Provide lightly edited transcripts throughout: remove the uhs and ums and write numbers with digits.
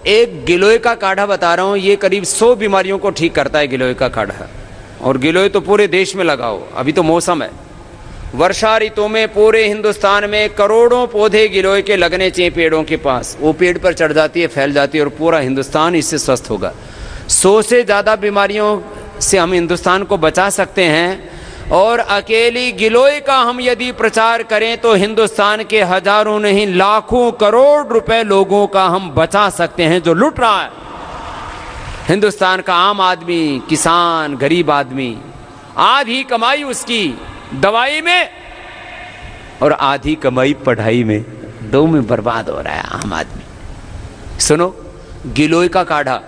एक गिलोय का काढ़ा बता रहा हूँ, ये करीब 100 बीमारियों को ठीक करता है गिलोय का काढ़ा। और गिलोय तो पूरे देश में लगाओ, अभी तो मौसम है, वर्षा ऋतु में पूरे हिंदुस्तान में करोड़ों पौधे गिलोय के लगने चाहिए पेड़ों के पास। वो पेड़ पर चढ़ जाती है, फैल जाती है और पूरा हिंदुस्तान इससे स्वस्थ होगा। 100 से ज़्यादा बीमारियों से हम हिंदुस्तान को बचा सकते हैं। और अकेली गिलोय का हम यदि प्रचार करें तो हिंदुस्तान के हजारों नहीं लाखों करोड़ रुपए लोगों का हम बचा सकते हैं जो लुट रहा है। हिंदुस्तान का आम आदमी, किसान, गरीब आदमी, आधी कमाई उसकी दवाई में और आधी कमाई पढ़ाई में, दो में बर्बाद हो रहा है आम आदमी। सुनो, गिलोय का काढ़ा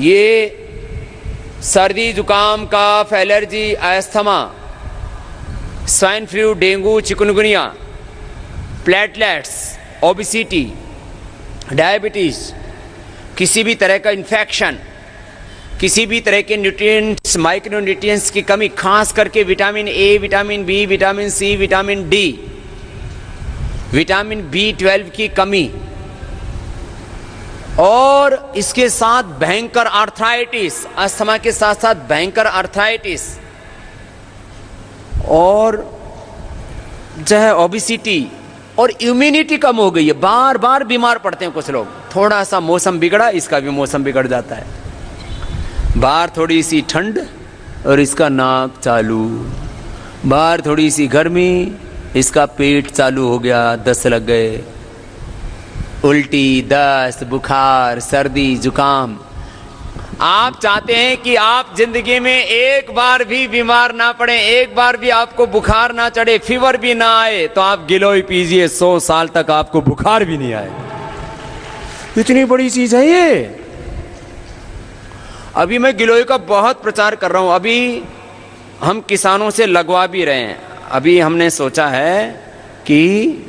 ये सर्दी जुकाम, कफ, allergy, asthma, swine flu, dengue, chikungunya, platelets, obesity, diabetes, किसी भी तरह का इन्फेक्शन, किसी भी तरह के न्यूट्रिएंट्स, माइक्रो न्यूट्रिएंट्स की कमी, खास करके vitamin A, vitamin B, vitamin C, vitamin D, vitamin B12 की कमी, और इसके साथ भयंकर आर्थराइटिस, अस्थमा के साथ साथ भयंकर आर्थराइटिस, और जो है ओबेसिटी, और इम्यूनिटी कम हो गई है, बार बार बीमार पड़ते हैं कुछ लोग। थोड़ा सा मौसम बिगड़ा, इसका भी मौसम बिगड़ जाता है, बाहर थोड़ी सी ठंड और इसका नाक चालू, बाहर थोड़ी सी गर्मी, इसका पेट चालू हो गया, दस्त लग गए, उल्टी, दस्त, बुखार, सर्दी, जुकाम। आप चाहते हैं कि आप जिंदगी में एक बार भी बीमार ना पड़े, एक बार भी आपको बुखार ना चढ़े, फीवर भी ना आए, तो आप गिलोय पीजिए, 100 साल तक आपको बुखार भी नहीं आए। इतनी बड़ी चीज है ये। अभी मैं गिलोय का बहुत प्रचार कर रहा हूं, अभी हम किसानों से लगवा भी रहे हैं। अभी हमने सोचा है कि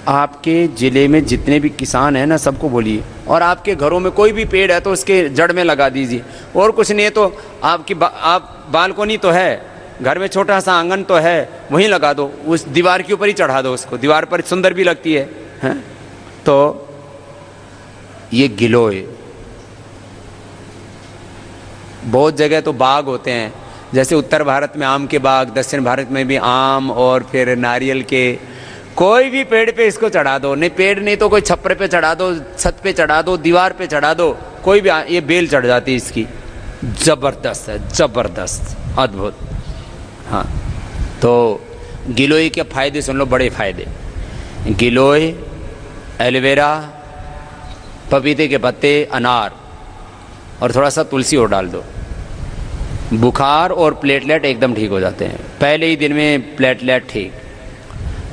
आपके ज़िले में जितने भी किसान हैं ना, सबको बोलिए, और आपके घरों में कोई भी पेड़ है तो उसके जड़ में लगा दीजिए। और कुछ नहीं है तो आप बालकोनी तो है, घर में छोटा सा आंगन तो है, वहीं लगा दो, उस दीवार के ऊपर ही चढ़ा दो उसको, दीवार पर सुंदर भी लगती है, हैं? तो ये गिलोय, बहुत जगह तो बाग होते हैं, जैसे उत्तर भारत में आम के बाग, दक्षिण भारत में भी आम और फिर नारियल के, कोई भी पेड़ पे इसको चढ़ा दो, नहीं पेड़ नहीं तो कोई छप्पर पे चढ़ा दो, छत पे चढ़ा दो, दीवार पे चढ़ा दो, कोई भी, ये बेल चढ़ जाती है इसकी। जबरदस्त है, जबरदस्त, अद्भुत। हाँ, तो गिलोय के फायदे सुन लो, बड़े फायदे। गिलोय, एलोवेरा, पपीते के पत्ते, अनार और थोड़ा सा तुलसी और डाल दो, बुखार और प्लेटलेट एकदम ठीक हो जाते हैं। पहले ही दिन में प्लेटलेट ठीक,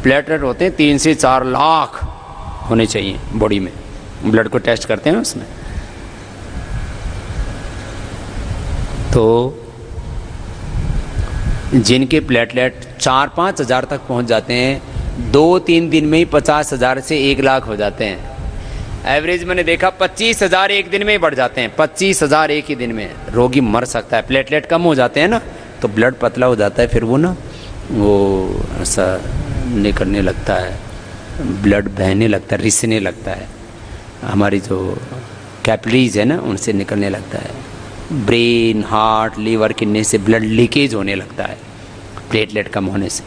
प्लेटलेट होते हैं 3 से 4 लाख होने चाहिए बॉडी में, ब्लड को टेस्ट करते हैं उसमें। तो जिनके प्लेटलेट 4-5 हज़ार तक पहुंच जाते हैं, 2-3 दिन में ही 50,000 से 1 लाख हो जाते हैं। एवरेज मैंने देखा 25,000 एक दिन में ही बढ़ जाते हैं, 25,000 एक ही दिन में। रोगी मर सकता है, प्लेटलेट कम हो जाते हैं ना, तो ब्लड पतला हो जाता है, फिर वो ना वो ऐसा निकलने लगता है, ब्लड बहने लगता है, रिसने लगता है, हमारी जो कैपिलरीज है ना उनसे निकलने लगता है, ब्रेन, हार्ट, लीवर, किडनी से ब्लड लीकेज होने लगता है प्लेटलेट कम होने से।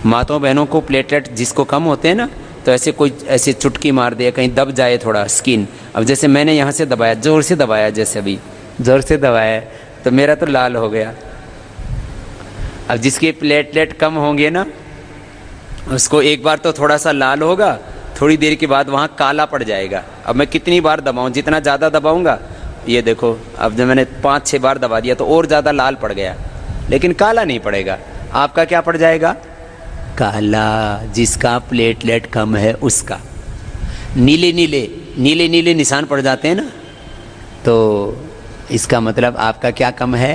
माताओं बहनों को प्लेटलेट जिसको कम होते हैं ना, तो ऐसे कोई ऐसे चुटकी मार दे, कहीं दब जाए थोड़ा स्किन, अब जैसे मैंने यहाँ से दबाया, ज़ोर से दबाया, जैसे अभी ज़ोर से दबाया तो मेरा तो लाल हो गया। अब जिसके प्लेटलेट कम होंगे ना, उसको एक बार तो थोड़ा सा लाल होगा, थोड़ी देर के बाद वहाँ काला पड़ जाएगा। अब मैं कितनी बार दबाऊँ, जितना ज़्यादा दबाऊँगा, ये देखो अब जब मैंने 5-6 बार दबा दिया तो और ज़्यादा लाल पड़ गया, लेकिन काला नहीं पड़ेगा। आपका क्या पड़ जाएगा? काला। जिसका प्लेटलेट कम है उसका नीले नीले नीले नीले निशान पड़ जाते हैं ना, तो इसका मतलब आपका क्या कम है?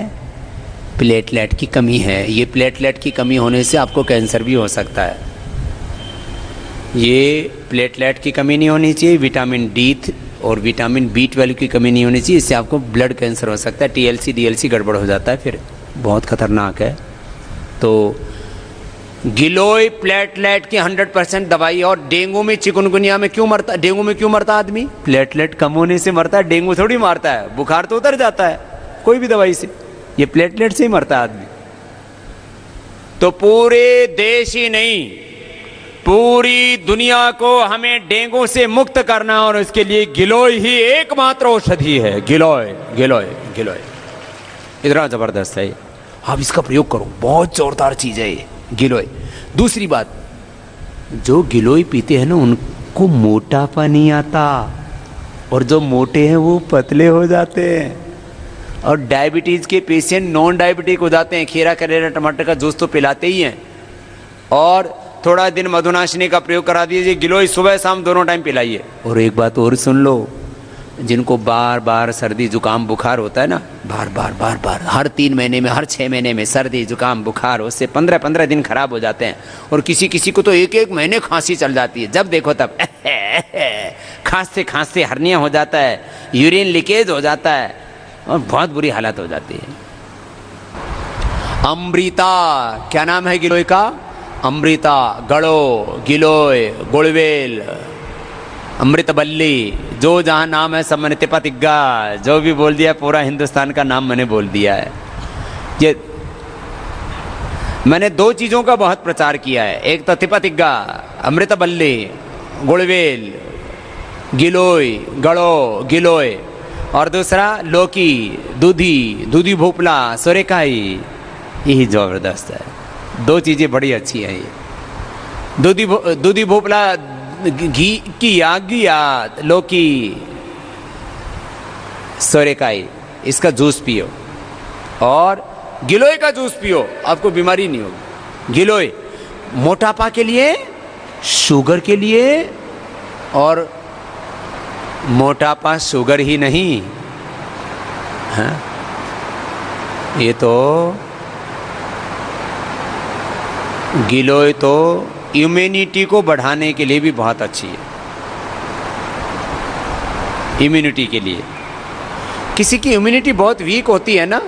प्लेटलेट की कमी है। ये प्लेटलेट की कमी होने से आपको कैंसर भी हो सकता है। ये प्लेटलेट की कमी नहीं होनी चाहिए, विटामिन डी और विटामिन B12 की कमी नहीं होनी चाहिए, इससे आपको ब्लड कैंसर हो सकता है। TLC DLC गड़बड़ हो जाता है, फिर बहुत ख़तरनाक है। तो गिलोय प्लेटलेट की 100% दवाई। और डेंगू में, चिकनगुनिया में क्यों मरता, डेंगू में क्यों मरता आदमी? प्लेटलेट कम होने से मरता है, डेंगू थोड़ी मारता है। बुखार तो उतर जाता है कोई भी दवाई से, ये प्लेटलेट से ही मरता है आदमी। तो पूरे देश ही नहीं, पूरी दुनिया को हमें डेंगू से मुक्त करना, और इसके लिए गिलोय ही एकमात्र औषधि है। गिलोय गिलोय गिलोय इतना जबरदस्त है, आप इसका प्रयोग करो, बहुत जोरदार चीज है ये गिलोय। दूसरी बात, जो गिलोय पीते हैं ना उनको मोटापा नहीं आता, और जो मोटे हैं वो पतले हो जाते हैं। और डायबिटीज के पेशेंट नॉन डायबिटिक हो जाते हैं। खीरा करेला टमाटर का जूस तो पिलाते ही हैं, और थोड़ा दिन मधुनाशिनी का प्रयोग करा दीजिए। गिलोय सुबह शाम दोनों टाइम पिलाइए। और एक बात और सुन लो, जिनको बार बार सर्दी जुकाम बुखार होता है ना, बार बार बार बार हर 3 महीने में, हर 6 महीने में सर्दी जुकाम बुखार, उससे 15-15 दिन खराब हो जाते हैं। और किसी किसी को तो 1-1 महीने खांसी चल जाती है, जब देखो तब खांसते खांसते हर्निया हो जाता है, यूरिन लीकेज हो जाता है, और बहुत बुरी हालत हो जाती है। अमृता, क्या नाम है गिलोय का? अमृता, गड़ो, गिलोय, गुड़वेल, अमृतबल्ली, जो जहाँ नाम है सब मैंने तिपतिग्गा, जो भी बोल दिया पूरा हिंदुस्तान का नाम मैंने बोल दिया है। ये मैंने 2 चीज़ों का बहुत प्रचार किया है, एक तो तिपतिग्गा, अमृतबल्ली, गुड़वेल, गिलोय, गड़ो, गिलोय, और दूसरा लौकी, दूधी भोपला, सोरेकाई। यही ज़बरदस्त है, 2 चीज़ें बड़ी अच्छी हैं ये। दूधी भोपला घी की याद, लौकी, सोरेकाई, इसका जूस पियो, और गिलोय का जूस पियो, आपको बीमारी नहीं होगी। गिलोय मोटापा के लिए, शुगर के लिए, और मोटापा शुगर ही नहीं, हाँ? ये तो गिलोय तो इम्यूनिटी को बढ़ाने के लिए भी बहुत अच्छी है। इम्यूनिटी के लिए, किसी की इम्यूनिटी बहुत वीक होती है ना,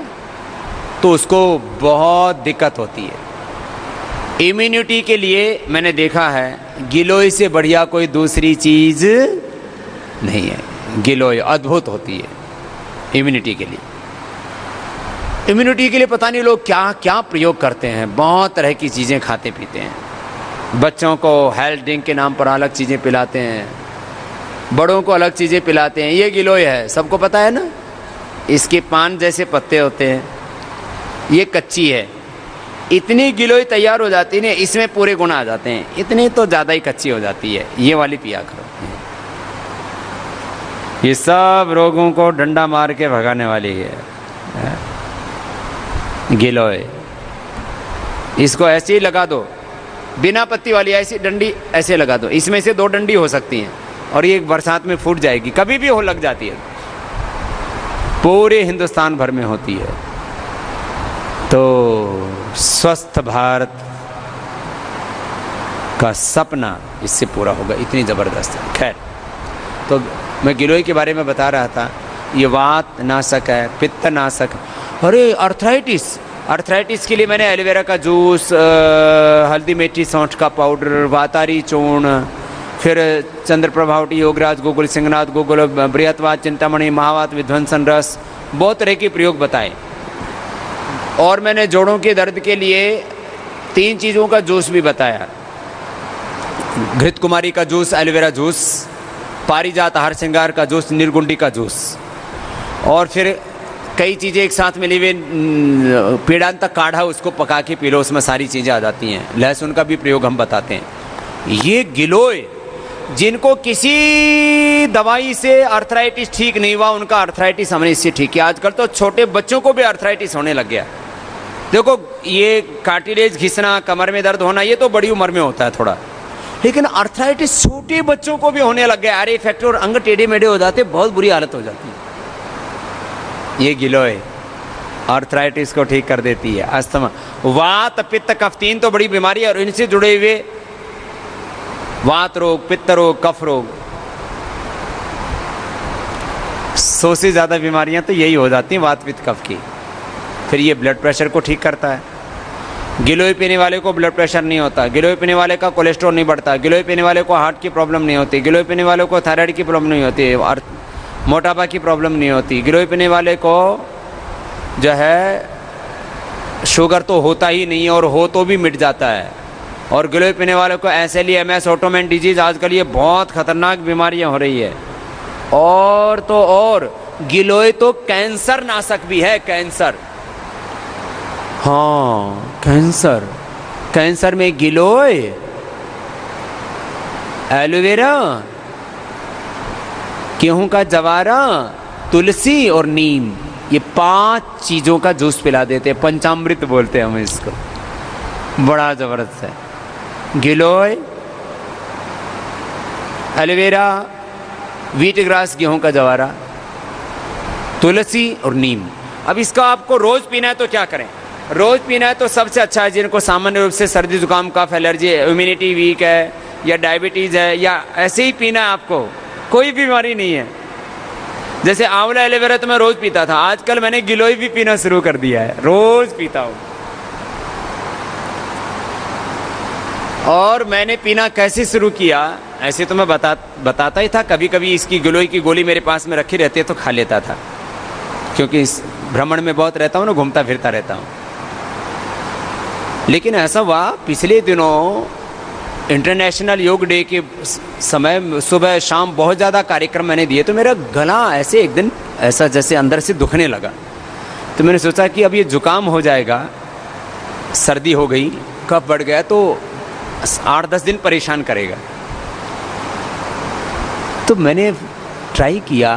तो उसको बहुत दिक्कत होती है। इम्यूनिटी के लिए मैंने देखा है गिलोय से बढ़िया कोई दूसरी चीज़ नहीं है। गिलोय अद्भुत होती है इम्यूनिटी के लिए। इम्यूनिटी के लिए पता नहीं लोग क्या क्या प्रयोग करते हैं, बहुत तरह की चीज़ें खाते पीते हैं। बच्चों को हेल्थ ड्रिंक के नाम पर अलग चीज़ें पिलाते हैं, बड़ों को अलग चीज़ें पिलाते हैं। ये गिलोय है, सबको पता है ना, इसके पान जैसे पत्ते होते हैं, ये कच्ची है। इतनी गिलोय तैयार हो जाती है, इसमें पूरे गुण आ जाते हैं, इतनी तो ज़्यादा ही कच्ची हो जाती है। ये वाली पिया करो, ये सब रोगों को डंडा मार के भगाने वाली है गिलोय। इसको ऐसे ही लगा दो, बिना पत्ती वाली ऐसी डंडी ऐसे लगा दो, इसमें से 2 डंडी हो सकती हैं, और ये बरसात में फूट जाएगी, कभी भी हो लग जाती है, पूरे हिंदुस्तान भर में होती है। तो स्वस्थ भारत का सपना इससे पूरा होगा, इतनी ज़बरदस्त है। खैर, तो मैं गिलोय के बारे में बता रहा था, ये वात नाशक है, पित्त नाशक। अरे अर्थराइटिस के लिए मैंने एलोवेरा का जूस, हल्दी मेथी सौंठ का पाउडर, वातारी चूर्ण, फिर चंद्रप्रभावटी, योगराज, गोकुल सिंहनाथ, गोकुल, बृहत्वात, चिंतामणि, महावात, विध्वंसन रस, बहुत तरह के प्रयोग बताए। और मैंने जोड़ों के दर्द के लिए 3 चीज़ों का जूस भी बताया, घृत कुमारी का जूस, एलोवेरा जूस, पारिजात हर श्रृंगार का जूस, निर्गुंडी का जूस, और फिर कई चीज़ें एक साथ मिली हुई, पीड़ांत काढ़ा, उसको पका के पी लो, उसमें सारी चीज़ें आ जाती हैं। लहसुन का भी प्रयोग हम बताते हैं। ये गिलोय, जिनको किसी दवाई से अर्थराइटिस ठीक नहीं हुआ, उनका अर्थराइटिस हमने इससे ठीक किया। आजकल तो छोटे बच्चों को भी अर्थराइटिस होने लग गया। देखो, ये कार्टिलेज घिसना, कमर में दर्द होना, ये तो बड़ी उम्र में होता है थोड़ा, लेकिन अर्थराइटिस छोटे बच्चों को भी होने लग गया। अरे इफेक्ट, और अंग टेढ़े मेढ़े हो जाते, बहुत बुरी हालत हो जाती है। ये गिलोय अर्थराइटिस को ठीक कर देती है। अस्थमा, वात, पित्त, कफ, 3 तो बड़ी बीमारी है, और इनसे जुड़े हुए वात रोग, पित्त रोग, कफ रोग, 100 से ज़्यादा बीमारियां तो यही हो जाती हैं वात पित्त कफ की। फिर ये ब्लड प्रेशर को ठीक करता है। गिलोय पीने वाले को ब्लड प्रेशर नहीं होता, गिलोय पीने वाले का कोलेस्ट्रॉल नहीं बढ़ता, गिलोय पीने वाले को हार्ट की प्रॉब्लम नहीं होती, गिलोय पीने वाले को थायराइड की प्रॉब्लम नहीं होती और मोटापा की प्रॉब्लम नहीं होती, गिलोय पीने वाले को जो है शुगर तो होता ही नहीं है और हो तो भी मिट जाता है। और गिलोय पीने वाले को SLE, MS, ऑटोमेन डिजीज़, आजकल ये बहुत खतरनाक बीमारियां हो रही है। और तो और गिलोय तो कैंसर नाशक भी है, कैंसर, हाँ कैंसर, कैंसर में गिलोय, एलोवेरा, गेहूं का जवारा, तुलसी और नीम, ये 5 चीज़ों का जूस पिला देते हैं, पंचामृत बोलते हैं हम इसको, बड़ा ज़बरदस्त है। गिलोय, एलोवेरा, व्हीट ग्रास, गेहूं का जवारा, तुलसी और नीम। अब इसका आपको रोज़ पीना है तो क्या करें? रोज़ पीना है तो सबसे अच्छा है जिनको सामान्य रूप से सर्दी जुकाम कफ एलर्जी, इम्यूनिटी वीक है या डायबिटीज़ है या ऐसे ही पीना है, आपको कोई बीमारी नहीं है। जैसे आंवला एलोवेरा तो मैं रोज़ पीता था, आजकल मैंने गिलोय भी पीना शुरू कर दिया है, रोज़ पीता हूँ। और मैंने पीना कैसे शुरू किया, ऐसे तो मैं बताता ही था, कभी कभी इसकी गिलोय की गोली मेरे पास में रखी रहती है तो खा लेता था, क्योंकि इस भ्रमण में बहुत रहता हूँ ना, घूमता फिरता रहता हूँ। लेकिन ऐसा हुआ पिछले दिनों इंटरनेशनल योग डे के समय सुबह शाम बहुत ज़्यादा कार्यक्रम मैंने दिए, तो मेरा गला ऐसे एक दिन ऐसा जैसे अंदर से दुखने लगा। तो मैंने सोचा कि अब ये जुकाम हो जाएगा, सर्दी हो गई, कफ बढ़ गया तो 8-10 दिन परेशान करेगा। तो मैंने ट्राई किया,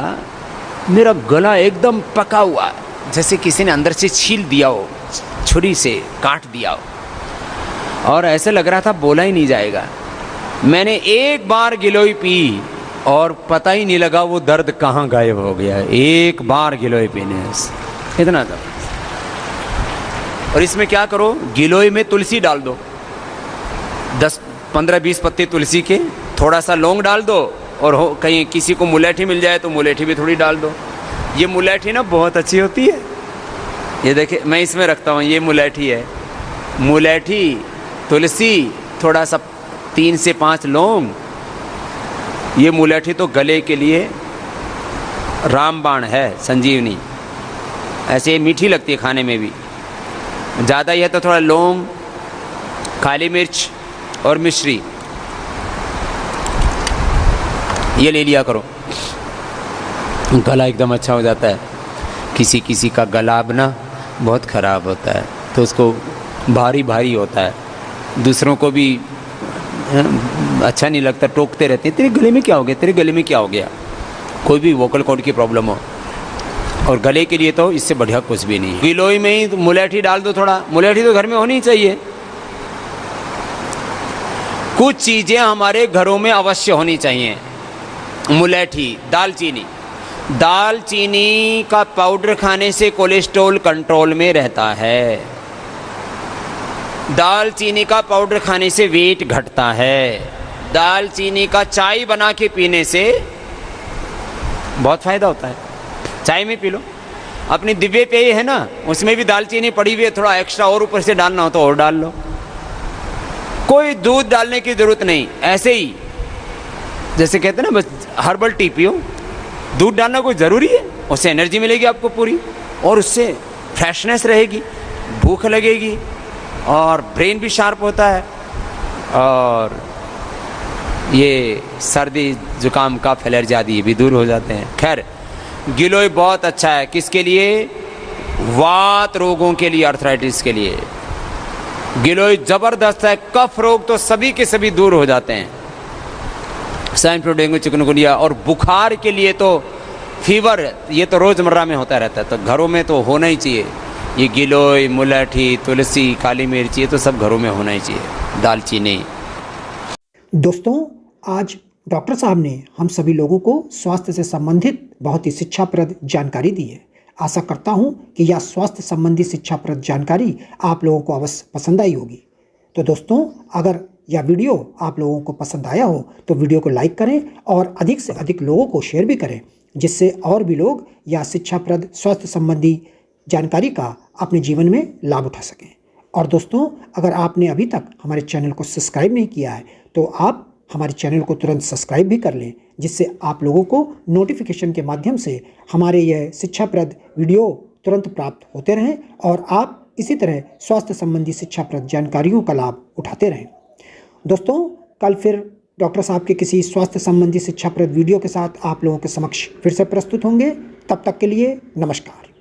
मेरा गला एकदम पका हुआ, जैसे किसी ने अंदर से छील दिया हो, छुरी से काट दिया हो, और ऐसे लग रहा था बोला ही नहीं जाएगा। मैंने एक बार गिलोय पी और पता ही नहीं लगा वो दर्द कहाँ गायब हो गया, एक बार गिलोय पीने से इतना दर्द। और इसमें क्या करो, गिलोय में तुलसी डाल दो, 10-15-20 पत्ते तुलसी के, थोड़ा सा लौंग डाल दो, और हो कहीं किसी को मुलैठी मिल जाए तो मुलैठी भी थोड़ी डाल दो। ये मुलैठी ना बहुत अच्छी होती है, ये देखिए मैं इसमें रखता हूँ, ये मुलैठी है, मुलैठी, तुलसी, थोड़ा सा 3 से 5 लौंग। ये मुलैठी तो गले के लिए रामबाण है, संजीवनी, ऐसे मीठी लगती है खाने में भी। ज़्यादा ही है तो थोड़ा लौंग, काली मिर्च और मिश्री, ये ले लिया करो, गला एकदम अच्छा हो जाता है। किसी किसी का गला अब ना बहुत ख़राब होता है तो उसको भारी भारी होता है, दूसरों को भी अच्छा नहीं लगता, टोकते रहते हैं, तेरे गले में क्या हो गया, तेरे गले में क्या हो गया, कोई भी वोकल कॉर्ड की प्रॉब्लम हो। और गले के लिए तो इससे बढ़िया कुछ भी नहीं है। गिलोय में ही मुलैठी डाल दो, थोड़ा मुलैठी तो घर में होनी चाहिए। कुछ चीज़ें हमारे घरों में अवश्य होनी चाहिए, मुलैठी, दालचीनी, दालचीनी का पाउडर खाने से कोलेस्ट्रॉल कंट्रोल में रहता है, दालचीनी का पाउडर खाने से वेट घटता है, दालचीनी का चाय बना के पीने से बहुत फ़ायदा होता है, चाय में पी लो। अपनी दिव्य पेय है ना, उसमें भी दालचीनी पड़ी हुई है, थोड़ा एक्स्ट्रा और ऊपर से डालना हो तो और डाल लो, कोई दूध डालने की ज़रूरत नहीं, ऐसे ही जैसे कहते हैं ना बस हर्बल टी पियो, दूध डालना कोई ज़रूरी है, उससे एनर्जी मिलेगी आपको पूरी, और उससे फ्रेशनेस रहेगी, भूख लगेगी, और ब्रेन भी शार्प होता है, और ये सर्दी जुकाम कफ एलर्जी आदि भी दूर हो जाते हैं। खैर गिलोय बहुत अच्छा है, किसके लिए, वात रोगों के लिए, अर्थराइटिस के लिए गिलोय ज़बरदस्त है। कफ रोग तो सभी के सभी दूर हो जाते हैं, स्वाइन फ्लू, डेंगू, चिकनगुनिया, और बुखार के लिए तो फीवर, ये तो रोज़मर्रा में होता रहता है, तो घरों में तो होना ही चाहिए। ये गिलोय, मुलैठी, तुलसी, काली मिर्च, ये तो सब घरों में होना ही चाहिए, दालचीनी। दोस्तों, आज डॉक्टर साहब ने हम सभी लोगों को स्वास्थ्य से संबंधित बहुत ही शिक्षाप्रद जानकारी दी है। आशा करता हूं कि यह स्वास्थ्य संबंधी शिक्षाप्रद जानकारी आप लोगों को अवश्य पसंद आई होगी। तो दोस्तों, अगर यह वीडियो आप लोगों को पसंद आया हो तो वीडियो को लाइक करें और अधिक से अधिक लोगों को शेयर भी करें, जिससे और भी लोग यह शिक्षाप्रद स्वास्थ्य संबंधी जानकारी का अपने जीवन में लाभ उठा सकें। और दोस्तों, अगर आपने अभी तक हमारे चैनल को सब्सक्राइब नहीं किया है तो आप हमारे चैनल को तुरंत सब्सक्राइब भी कर लें, जिससे आप लोगों को नोटिफिकेशन के माध्यम से हमारे यह शिक्षाप्रद वीडियो तुरंत प्राप्त होते रहें और आप इसी तरह स्वास्थ्य संबंधी शिक्षाप्रद जानकारियों का लाभ उठाते रहें। दोस्तों, कल फिर डॉक्टर साहब के किसी स्वास्थ्य संबंधी शिक्षाप्रद वीडियो के साथ आप लोगों के समक्ष फिर से प्रस्तुत होंगे। तब तक के लिए नमस्कार।